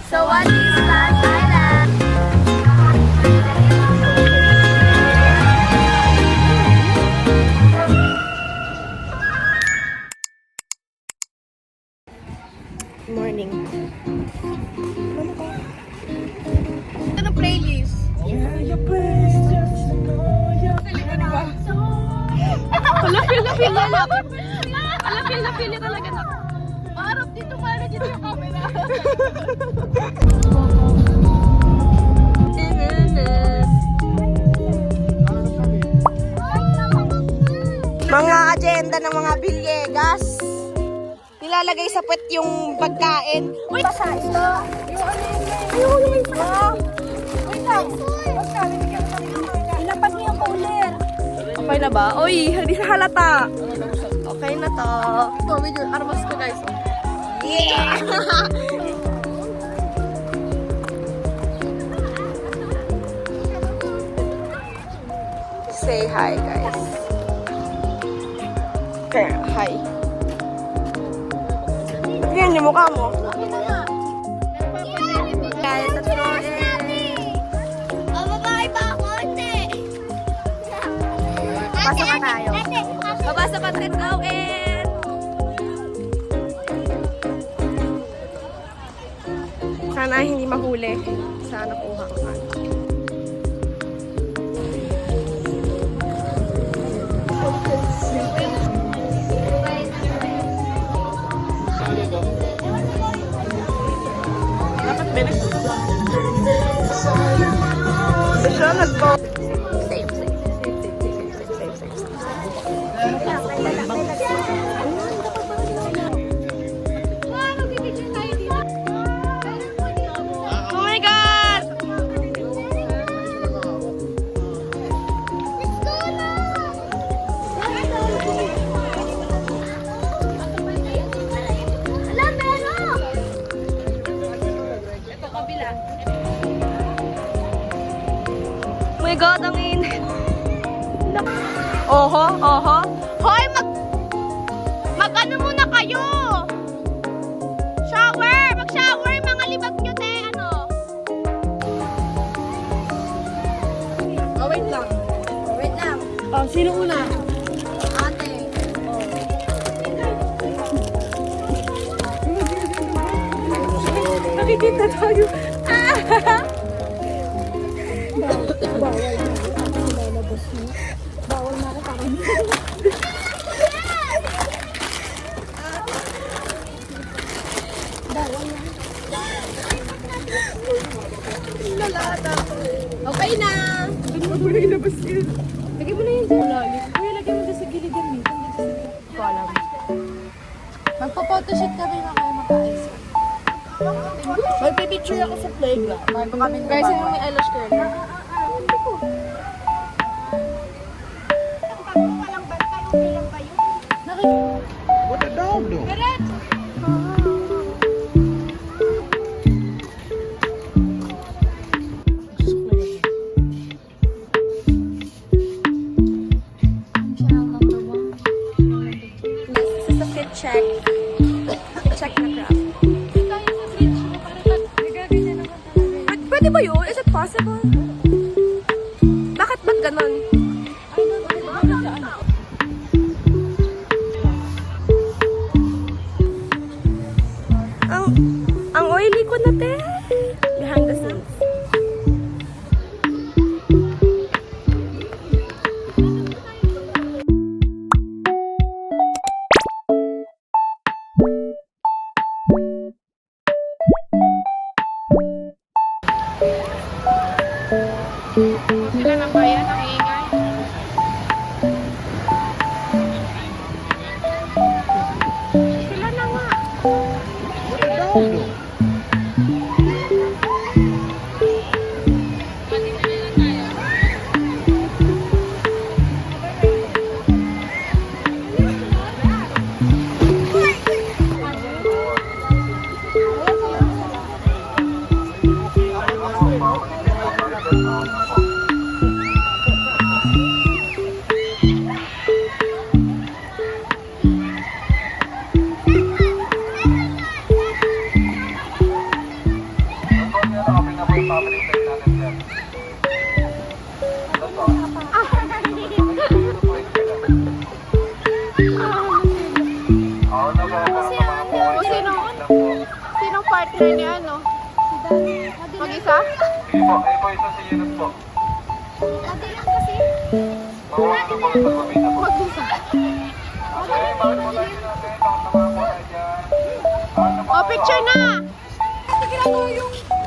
So what is Last Island? Morning. Ano playlist? Wala, feel na feel na. Wala, feel na feel na talaga na. Maharap dito, para dito yung camera. Mga agenda ng mga Villegas. Nilalagay sa puwet yung pagkain. Uy! Basa ito. Yung wait lang. Ilapas niyo yung cooler. Okay na ba? Uy, hindi sa halata. Okay na to. Ito, medyo armas ko guys. Yeah! Say hi guys. Okay, hi. Tingnan yung mukha mo. Guys, let's go in. Babae pa ako, ate. Pasok na tayo. Babasa pa, let's go in. Sana hindi mahuli sa nakuha ko. Dapat bilis. Siya nagpo. Safe. Oh my God! Oh my God, ang init. Oho. Hoy, mag-ano muna kayo? Mag-shower, mga libag nyo, te, ano? Oh, wait lang. Sino una? Ate. Nakikita tayo. Bawal na ako parang. Lalata. Okay na. Lagay mo na yun dyan. Uy, lagay mo dyan sa gilid yan. Ko alam. Magpa-photoshoot kami na kayo maka-ice. Magpipicture ako sa playground. Guys, yun yung may eyelash curler. What the dog do? This is a fit check. Fit check na graph. Pwede ba yun? Is it possible? Bakit ba't ganon? Ang oily ko na, te. Behind the scenes. Sila na ba yan? Ang ingay? Sila na nga. What the dog do? Sinong partner niya, ano? Mag-isa? Mag-isa. Oh, picture na!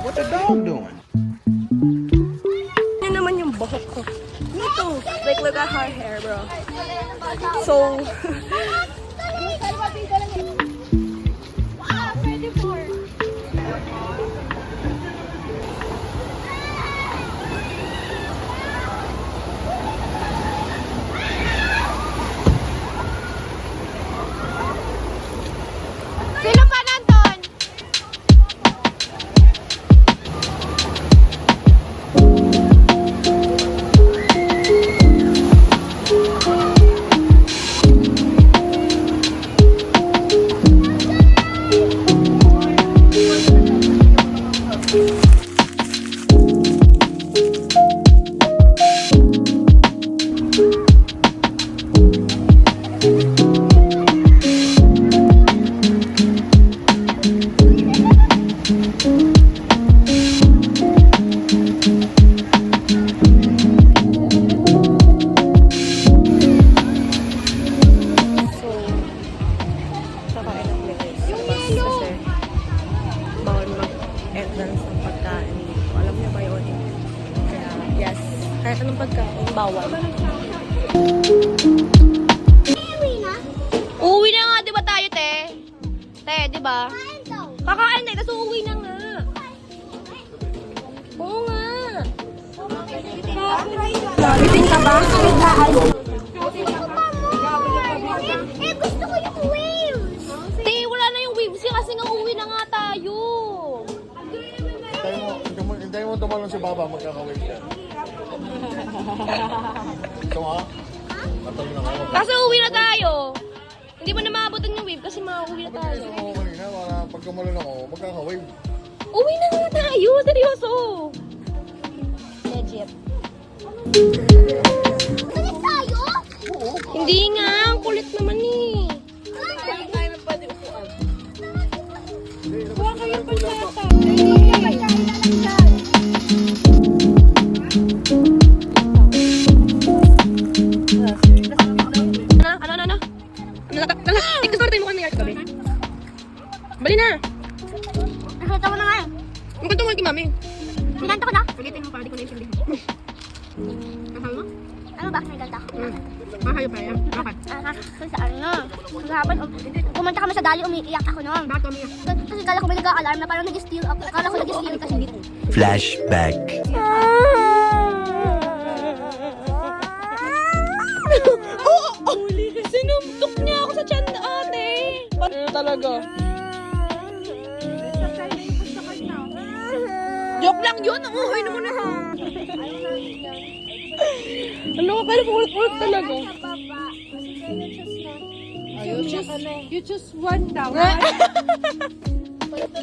What the dog doing? Yan naman yung buhok ko. Ito. Like, look at her hair, bro. So, sino pa nandun? Kahit anong pagkain, bawal. Uuwi na nga, di ba tayo, te? Te, di ba? Kakain na, tapos uuwi na nga. Oo nga. Bitin ka ba? Eh, gusto ko yung waves. Te, wala na yung waves kasi nga uuwi na nga tayo. Hintayin mo tumalon si Baba, magkakawin siya. Ito ha? Natalo na kayo. Kasi uuwi na tayo. Hindi mo na maabutan yung wave kasi mauwi na tayo. Kasi mo kanina, para pag tumalon ako, magkakawin. Uwi na nga tayo, seryoso. Legit. Balik tayo? Hindi nga, ang kulit naman eh. Huwag kayo pa yata. Ano? Ikaw sa tayo mo kami gabi. Bali na. Nakita mo na nga eh. Ang kanto mo kay mami. Sinanta ko na. Ulitin mo para di ko na-intindihan. Kasama mo? Ano ba? Naganda. Mahayo pa yan. Bakit? Kasi ano, hapon, kumanta kami sa dali, umiiyak ako noon. Bakit umiyak? Kasi kala ko may nag-a-alarm na parang nag-steal ako. Kala ko nag-steal kasi hindi. Flashback. Sinumtok niya ako sa tiyan ate. Ano talaga? Joke lang yun. Ay naman na ha. Ano ka pero paulit-ulit talaga. You just one daw.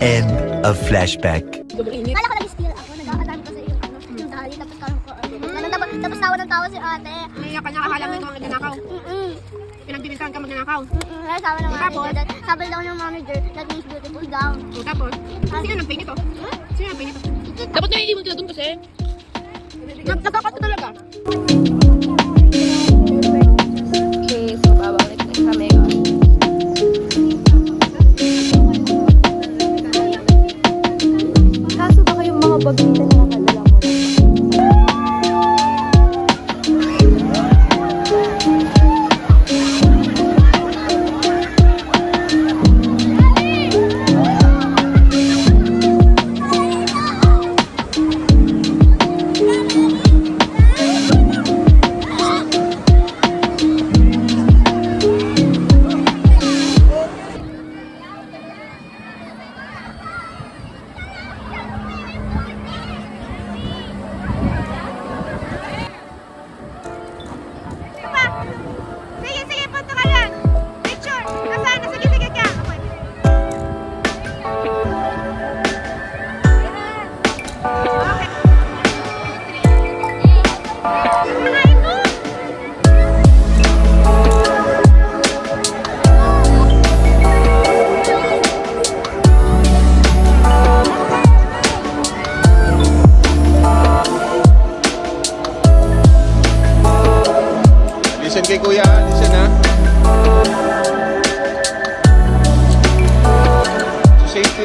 End of flashback. Kala ko nag-steal ako. Nag-a-alarm kasi yung dali. Tapos kala ko, tapos tawa ng tawa si ate. Naiyak ka niya. Akala mo ikaw ang nagnanakaw. Pinagbibintahan ka magnanakaw. Sabi ng manager, sabi daw ng manager, that means beautiful daw. O tapos, sino nag-pay nito? Sino nag-pay nito? Dapat nyo iiwan kita dun kasi. Nagkakakat ko talaga. Okay, so babalik na kami. Kaso ba kayong mga bagita na nakadala mo?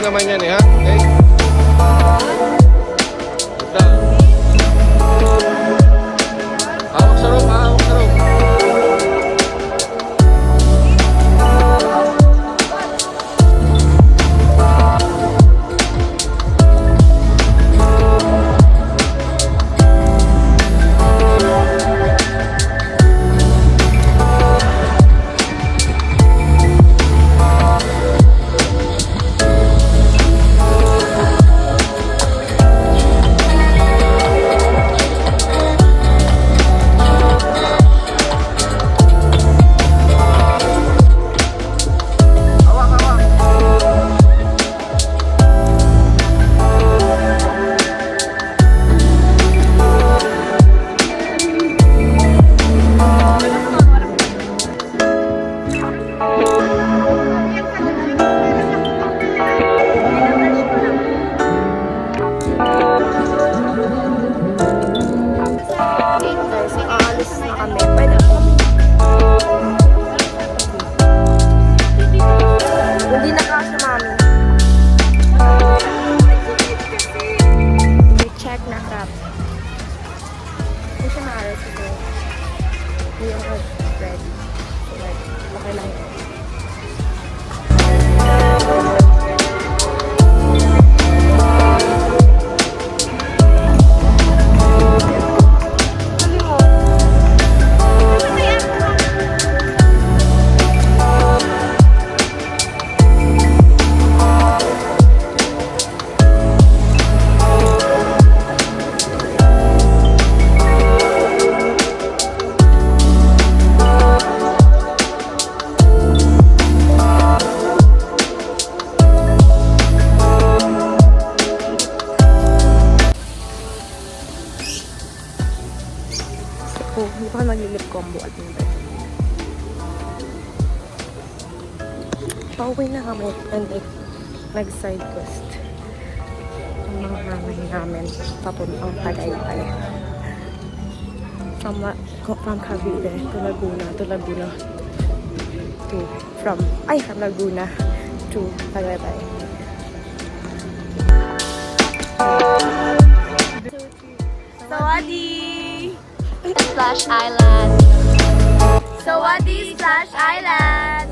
lang naman yan eh, ha? Okay? Ito. Hawak sa rope, ha? Hawak sa rope. Guys, aalis na kami. Pwede ba kami? Hindi na kasya, mami. I-check na crap. Hindi siya maalis ito. Hindi yung ready. So, like, okay lang yun. Oh, hindi pa naglilip combo at hindi. Pauwi na kami and nag-side quest. Ang mga hamay namin papuntang Tagaytay. From Cavite to Laguna from Laguna to Tagaytay. Sawadi! Splash Island. Sawadi Splash Island!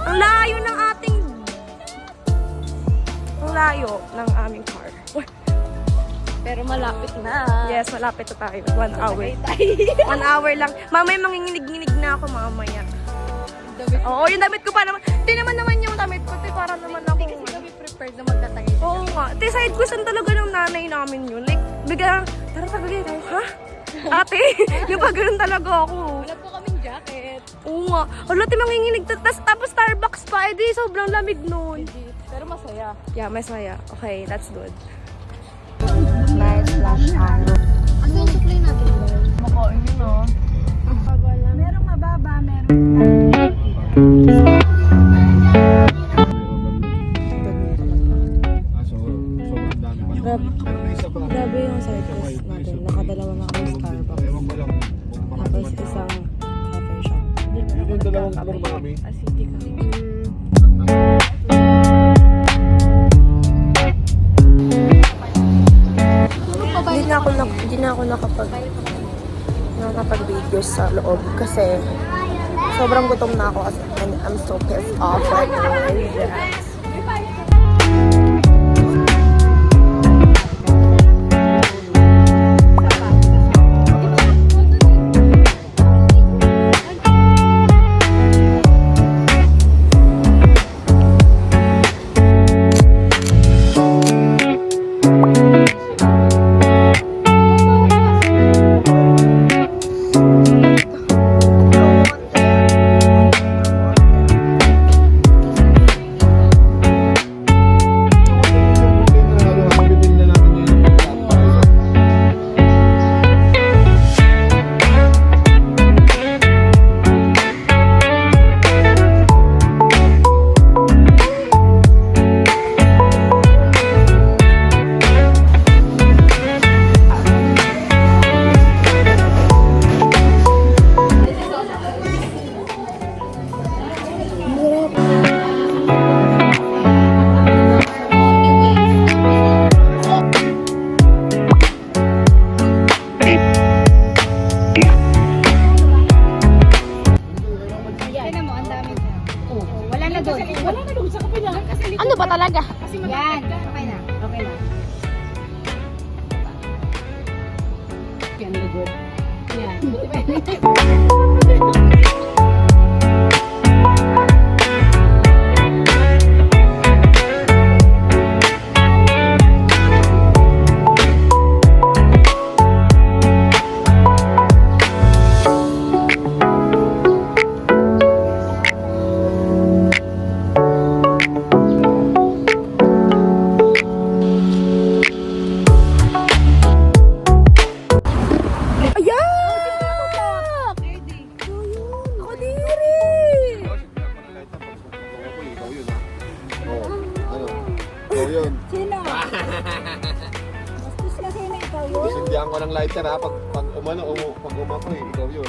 Ang layo ng ng aming car. Pero malapit na. Yes, malapit na tayo. 1 hour. 1 hour lang. Mamaya manginginig-nginig na ako mamaya. Oo, yung damit ko pa naman. Di naman yung damit ko. Di para naman ako. Hindi kasi kami prepared na magtatagay. Oo nga. Di side quest talaga ng nanay namin yun. Like, bigla, tara tagay tayo. Ha? Ate, yung pag ganun talaga ako. Wala po kaming jacket. Oo nga. Wala, di manginginig. Tapos Starbucks pa. Eh, di sobrang lamig nun. Pero masaya. Yeah, masaya. Okay, that's good. Nice Splash Island. Ano yung supply natin? Makain yun, no? Merong mababa, merong... Sobrang dami pa naman. Pero may isa pa. Grabe yung side quest natin. Nakadalawa na kami Starbucks. Ewan ko lang. Tapos isang coffee shop. Yun yung dalawang floor mami. City kami. Hindi na ako nakapag-video sa loob kasi sobrang gutom na ako and I'm so pissed off right now. Yes. Wala na doon. Wala na doon sa kapila. Ano ba talaga? Yan. Okay na. Okay na. Yan, good. Yan. Buti ba? Ayan! Ako diri! Ikaw yun. Sino? Bastos kasi na ikaw yun. Sindihan ko ng lighter ha. Pag umako ikaw yun.